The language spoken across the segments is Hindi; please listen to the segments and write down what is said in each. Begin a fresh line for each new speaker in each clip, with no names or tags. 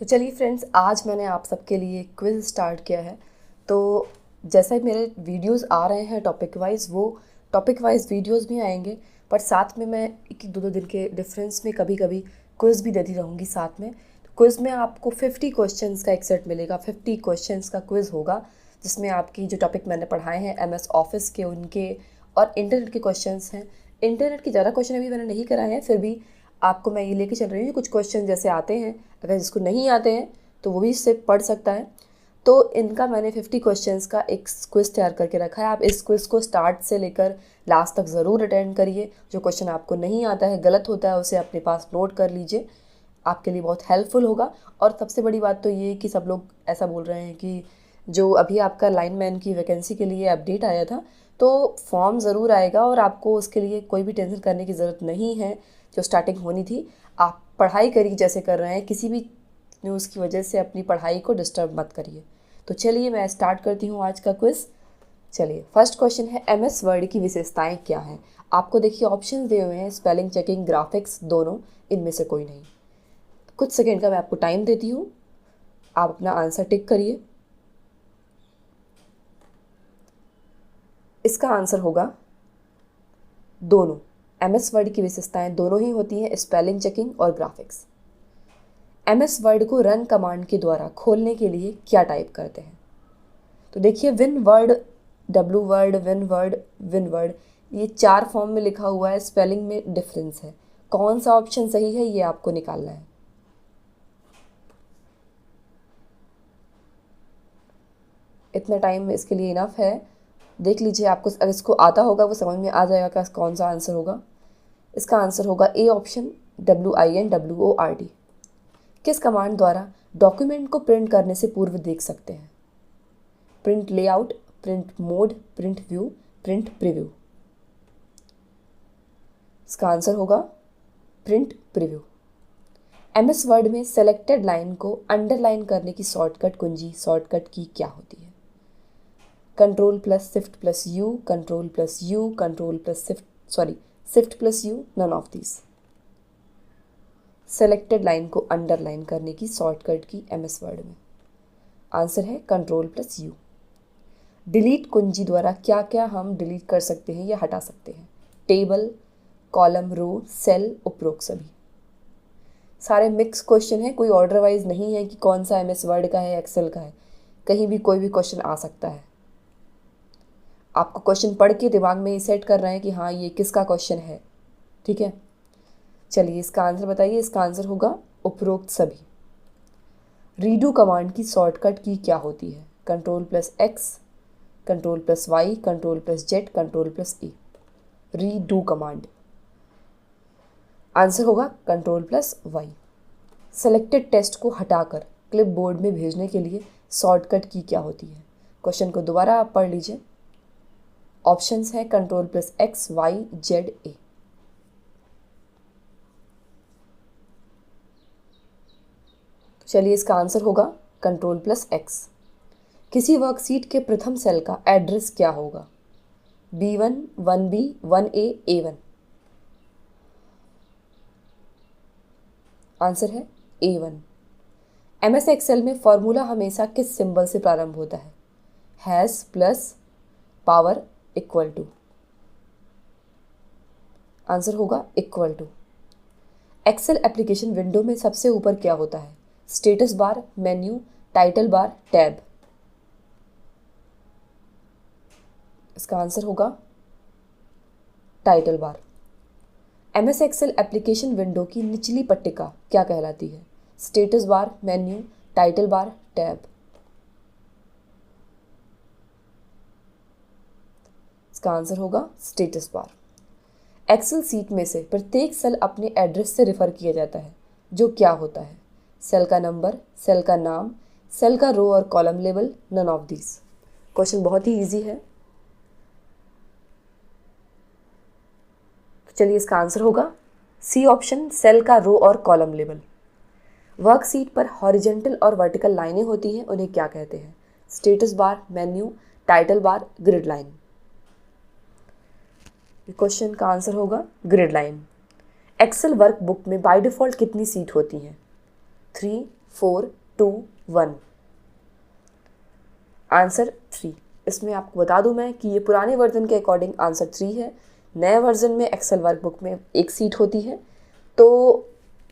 तो चलिए फ्रेंड्स, आज मैंने आप सबके लिए क्विज़ स्टार्ट किया है। तो जैसा मेरे वीडियोस आ रहे हैं टॉपिक वाइज, वो टॉपिक वाइज वीडियोस भी आएंगे, पर साथ में मैं एक दो दिन के डिफरेंस में कभी कभी क्विज़ भी देती रहूँगी साथ में। तो क्विज़ में आपको 50 क्वेश्चंस का एक सेट मिलेगा। 50 क्वेश्चंस का क्विज़ होगा, जिसमें आपकी जो टॉपिक मैंने पढ़ाए हैं MS ऑफिस के, उनके और इंटरनेट के क्वेश्चंस हैं। इंटरनेट के ज़्यादा क्वेश्चन अभी मैंने नहीं कराए हैं, फिर भी आपको मैं ये लेके चल रही हूँ। कुछ क्वेश्चन जैसे आते हैं, अगर जिसको नहीं आते हैं तो वो भी इससे पढ़ सकता है। तो इनका मैंने 50 क्वेश्चंस का एक क्विज़ तैयार करके रखा है। आप इस क्विज़ को स्टार्ट से लेकर लास्ट तक ज़रूर अटेंड करिए। जो क्वेश्चन आपको नहीं आता है, गलत होता है, उसे अपने पास नोट कर लीजिए, आपके लिए बहुत हेल्पफुल होगा। और सबसे बड़ी बात तो ये कि सब लोग ऐसा बोल रहे हैं कि जो अभी आपका लाइनमैन की वैकेंसी के लिए अपडेट आया था, तो फॉर्म ज़रूर आएगा और आपको उसके लिए कोई भी टेंशन करने की ज़रूरत नहीं है। जो स्टार्टिंग होनी थी, आप पढ़ाई करिए जैसे कर रहे हैं, किसी भी न्यूज़ की वजह से अपनी पढ़ाई को डिस्टर्ब मत करिए। तो चलिए मैं स्टार्ट करती हूँ आज का क्विज़। चलिए, फर्स्ट क्वेश्चन है, MS वर्ड की विशेषताएं क्या हैं। आपको देखिए ऑप्शन दिए हुए हैं, स्पेलिंग, चेकिंग, ग्राफिक्स, दोनों, इनमें से कोई नहीं। कुछ सेकेंड का मैं आपको टाइम देती हूँ, आप अपना आंसर टिक करिए। इसका आंसर होगा दोनों। MS वर्ड की विशेषताएं दोनों ही होती हैं, स्पेलिंग, चेकिंग और ग्राफिक्स। MS वर्ड को रन कमांड के द्वारा खोलने के लिए क्या टाइप करते हैं। तो देखिए, win word, W word, win word, win word, ये 4 फॉर्म में लिखा हुआ है। स्पेलिंग में डिफरेंस है। कौन सा ऑप्शन सही है ये आपको निकालना है। इतना टाइम इसके लिए इनफ है। देख लीजिए, आपको अगर इसको आता होगा वो समझ में आ जाएगा कि कौन सा आंसर होगा। इसका आंसर होगा ए ऑप्शन, WINWORD। किस कमांड द्वारा डॉक्यूमेंट को प्रिंट करने से पूर्व देख सकते हैं। Print layout, print mode, print view, print preview. इसका आंसर होगा प्रिंट प्रीव्यू। MS वर्ड में सेलेक्टेड लाइन को अंडरलाइन करने की शॉर्टकट कुंजी, शॉर्टकट की क्या होती है। Control plus shift plus U, control plus U, control plus shift plus U, none of these. Selected line को अंडरलाइन करने की शॉर्टकट की MS वर्ड में आंसर है कंट्रोल प्लस यू। डिलीट कुंजी द्वारा क्या क्या हम डिलीट कर सकते हैं या हटा सकते हैं। टेबल, कॉलम, रो, सेल, उपरोक्त सभी। सारे मिक्स क्वेश्चन है, कोई ऑर्डर वाइज नहीं है कि कौन सा MS वर्ड का है, एक्सेल का है। कहीं भी कोई भी क्वेश्चन आ सकता है। आपको क्वेश्चन पढ़ के दिमाग में ये सेट कर रहे हैं कि हाँ ये किसका क्वेश्चन है। ठीक है, चलिए इसका आंसर बताइए। इसका आंसर होगा उपरोक्त सभी। रीडू कमांड की शॉर्टकट की क्या होती है। Control plus X, control plus Y, control plus Z, control plus E। Redo command answer होगा control plus Y। Selected text को हटाकर क्लिपबोर्ड में भेजने के लिए शॉर्टकट की क्या होती है। क्वेश्चन को दोबारा आप पढ़ लीजिए। ऑप्शंस हैं control plus X, Y, Z, A। तो चलिए इसका आंसर होगा कंट्रोल प्लस X। किसी वर्कशीट के प्रथम सेल का एड्रेस क्या होगा। B1, 1B, 1A, A1। Answer है A1। MS एक्सेल में फॉर्मूला हमेशा किस सिंबल से प्रारंभ होता है। Hash, plus, power, equal to. Answer होगा equal to. Excel application window में सबसे ऊपर क्या होता है। Status bar, menu, title bar, tab. इसका आंसर होगा title bar. MS Excel application window की निचली पट्टिका क्या कहलाती है। Status bar, menu, title bar, tab. इसका आंसर होगा स्टेटस बार। एक्सेल सीट में से प्रत्येक सेल अपने एड्रेस से रेफर किया जाता है, जो क्या होता है। सेल का नंबर, सेल का नाम, सेल का रो और column label, none of these. Question बहुत ही इजी है। तो चलिए इसका आंसर होगा सी ऑप्शन, सेल का रो और कॉलम लेबल। वर्कशीट पर हॉरिजेंटल और वर्टिकल लाइनें होती हैं, उन्हें क्या कहते हैं। स्टेटस बार, मेन्यू, टाइटल बार, ग्रिड लाइन। क्वेश्चन का आंसर होगा ग्रिड लाइन। एक्सेल वर्कबुक में बाय डिफ़ॉल्ट कितनी सीट होती हैं। 3, 4 2 1। आंसर 3। इसमें आपको बता दूं मैं कि ये पुराने वर्जन के अकॉर्डिंग आंसर 3 है। नए वर्जन में एक्सेल वर्कबुक में एक सीट होती है। तो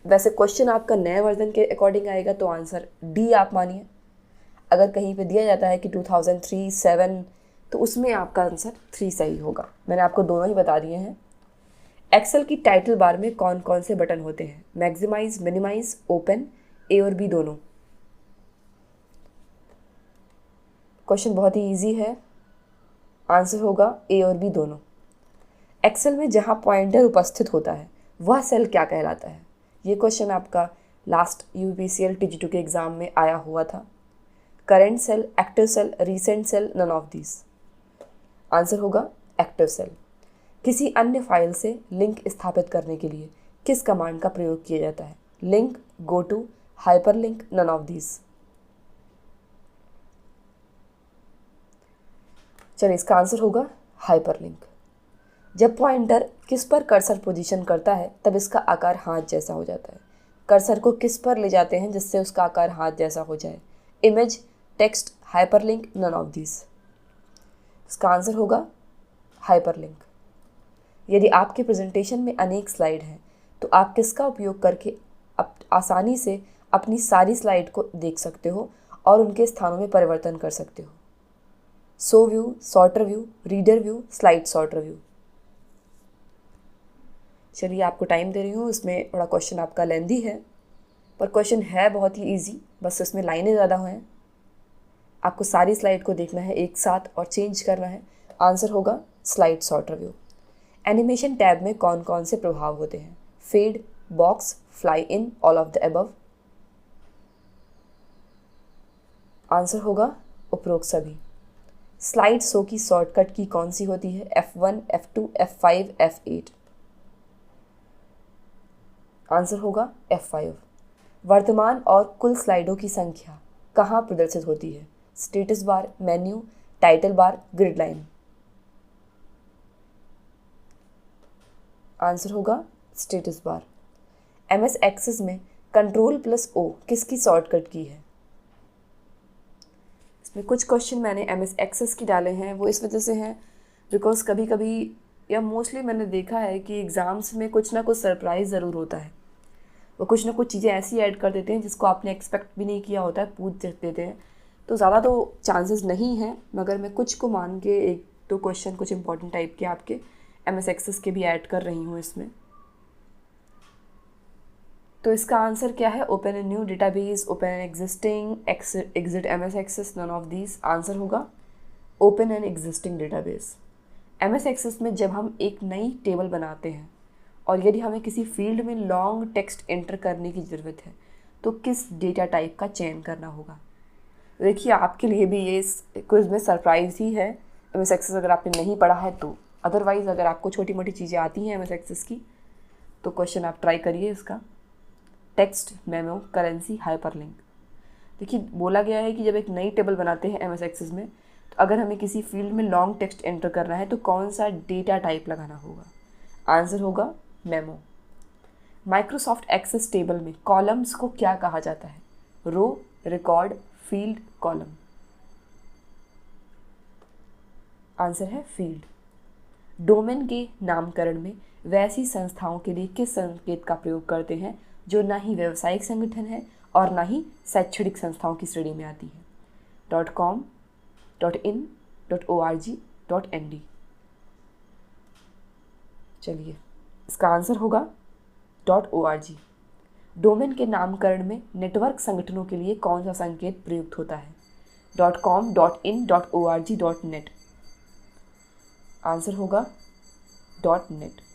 वैसे क्वेश्चन आपका नए वर्जन के अकॉर्डिंग आएगा तो आंसर डी आप मानिए। अगर कहीं पे दिया जाता है कि 2003 7 तो उसमें आपका आंसर 3 सही होगा। मैंने आपको दोनों ही बता दिए हैं। एक्सेल की टाइटल बार में कौन कौन से बटन होते हैं? मैक्सिमाइज, मिनिमाइज, ओपन, ए और बी दोनों। क्वेश्चन बहुत ही इजी है। आंसर होगा ए और बी दोनों। एक्सेल में जहां पॉइंटर उपस्थित होता है वह सेल क्या कहलाता है? ये क्वेश्चन आपका लास्ट यूपीसीएल टीजी2 के एग्जाम में आया हुआ था। Current cell, active cell, recent cell, none of this. Answer होगा एक्टिव सेल। किसी अन्य फाइल से लिंक स्थापित करने के लिए किस कमांड का प्रयोग किया जाता है? Link, go to, hyperlink, none of this. चलिए इसका आंसर होगा हाइपरलिंक। जब पॉइंटर किस पर कर्सर पोजीशन करता है तब इसका आकार हाथ जैसा हो जाता है? कर्सर को किस पर ले जाते हैं जिससे उसका आकार हाथ जैसा हो जाए? Image, text, hyperlink, none of this. इसका आंसर होगा हाइपरलिंक। यदि आपके प्रेजेंटेशन में अनेक स्लाइड हैं तो आप किसका उपयोग करके आसानी से अपनी सारी स्लाइड को देख सकते हो और उनके स्थानों में परिवर्तन कर सकते हो? सो view, sorter view, reader view, slide sorter view. चलिए आपको टाइम दे रही हूँ। इसमें थोड़ा क्वेश्चन आपका लेंदी है पर क्वेश्चन है बहुत ही इजी, बस इसमें लाइनें ज़्यादा हैं। आपको सारी स्लाइड को देखना है एक साथ और चेंज करना है। आंसर होगा slide sorter view. Animation tab में कौन कौन से प्रभाव होते हैं? Fade, box, fly in, all of the above. Answer होगा उपरोक्त सभी। स्लाइड शो की शॉर्टकट की कौन सी होती है? F1, F2, F5, F8। Answer होगा F5। वर्तमान और कुल स्लाइडों की संख्या कहाँ प्रदर्शित होती है? स्टेटस बार, मेन्यू, टाइटल बार, ग्रिड लाइन। आंसर होगा स्टेटस बार। MS एक्सेस में Ctrl+O किसकी शॉर्टकट की है? इसमें कुछ क्वेश्चन मैंने MS एक्सेस की डाले हैं, वो इस वजह से हैं बिकॉज कभी कभी या मोस्टली मैंने देखा है कि एग्ज़ाम्स में कुछ ना कुछ सरप्राइज़ ज़रूर होता है। वो कुछ ना कुछ चीज़ें ऐसी ऐड कर देते हैं जिसको आपने एक्सपेक्ट भी नहीं किया होता है, पूछ देते हैं। तो ज़्यादा तो चांसेस नहीं हैं, मगर मैं कुछ को मान के एक दो क्वेश्चन कुछ इंपॉर्टेंट टाइप के आपके MS एक्सेस के भी ऐड कर रही हूँ इसमें। तो इसका आंसर क्या है? Open a new database, open an existing, exit MS Access, none of these. Answer होगा open an existing database. MS Access में जब हम एक नई टेबल बनाते हैं और यदि हमें किसी फील्ड में लॉन्ग टेक्स्ट एंटर करने की ज़रूरत है तो किस डेटा टाइप का चयन करना होगा? देखिए आपके लिए भी ये इस क्विज़ में सरप्राइज़ ही है MS एक्सेस अगर आपने नहीं पढ़ा है तो। अदरवाइज़ अगर आपको छोटी मोटी चीज़ें आती हैं MS एक्सेस की तो क्वेश्चन आप ट्राई करिए इसका। Text, memo, currency, hyperlink. देखिए बोला गया है कि जब एक नई टेबल बनाते हैं MS एक्सेस में तो अगर हमें किसी फील्ड में लॉन्ग टेक्स्ट एंटर करना है तो कौन सा डेटा टाइप लगाना होगा? आंसर होगा मेमो। माइक्रोसॉफ्ट एक्सेस टेबल में कॉलम्स को क्या कहा जाता है? रो, रिकॉर्ड, फील्ड, कॉलम। आंसर है फील्ड। डोमेन के नामकरण में वैसी संस्थाओं के लिए किस संकेत का प्रयोग करते हैं जो ना ही व्यावसायिक संगठन है और ना ही शैक्षणिक संस्थाओं की श्रेणी में आती है? .com, .in, .org, .nd। चलिए इसका आंसर होगा .org। डोमेन के नामकरण में नेटवर्क संगठनों के लिए कौन सा संकेत प्रयुक्त होता है? .com, .in, .org, .net। Answer होगा .net।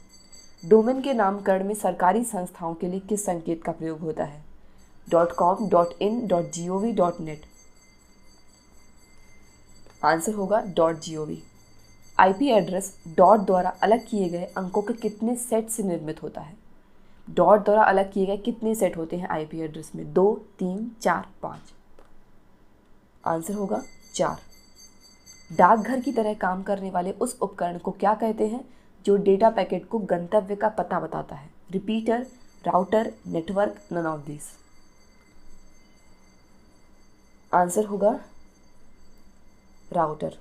डोमेन के नामकरण में सरकारी संस्थाओं के लिए किस संकेत का प्रयोग होता है? .com, .in, .gov, .net। Answer होगा .gov। IP एड्रेस डॉट द्वारा अलग किए गए अंकों के कितने सेट से निर्मित होता है? डॉट द्वारा अलग किए गए कितने सेट होते हैं IP एड्रेस में? 2, 3, 4, 5। आंसर होगा 4। डाकघर की तरह काम करने वाले उस उपकरण को क्या कहते हैं जो डेटा पैकेट को गंतव्य का पता बताता है? Repeater, router, network, none of this. Answer होगा राउटर।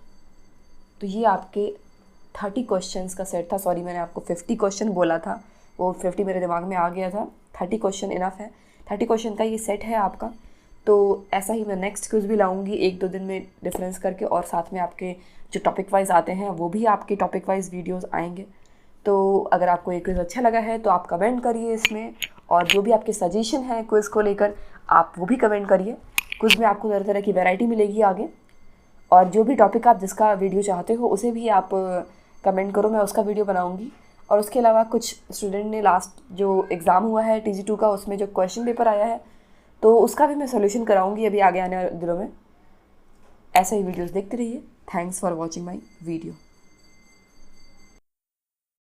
तो ये आपके 30 क्वेश्चंस का सेट था। सॉरी, मैंने आपको 50 क्वेश्चन बोला था, वो 50 मेरे दिमाग में आ गया था। 30 क्वेश्चन इनफ है। 30 क्वेश्चन का ये सेट है आपका। तो ऐसा ही मैं नेक्स्ट क्विज़ भी लाऊंगी 1-2 दिन में डिफरेंस करके, और साथ में आपके जो टॉपिक वाइज आते हैं वो भी आपके टॉपिक वाइज वीडियोस आएंगे। तो अगर आपको ये क्विज़ अच्छा लगा है तो आप कमेंट करिए इसमें, और जो भी आपके सजेशन है क्विज़ को लेकर आप वो भी कमेंट करिए। क्विज़ में आपको तरह तरह की वैरायटी मिलेगी आगे, और जो भी टॉपिक आप जिसका वीडियो चाहते हो उसे भी आप कमेंट करो, मैं उसका वीडियो बनाऊंगी। और उसके अलावा कुछ स्टूडेंट ने लास्ट जो एग्ज़ाम हुआ है TG2 का, उसमें जो क्वेश्चन पेपर आया है तो उसका भी मैं सोल्यूशन कराऊंगी अभी आगे आने वाले दिनों में। ऐसे ही वीडियोस देखते रहिए। Thanks for watching my video.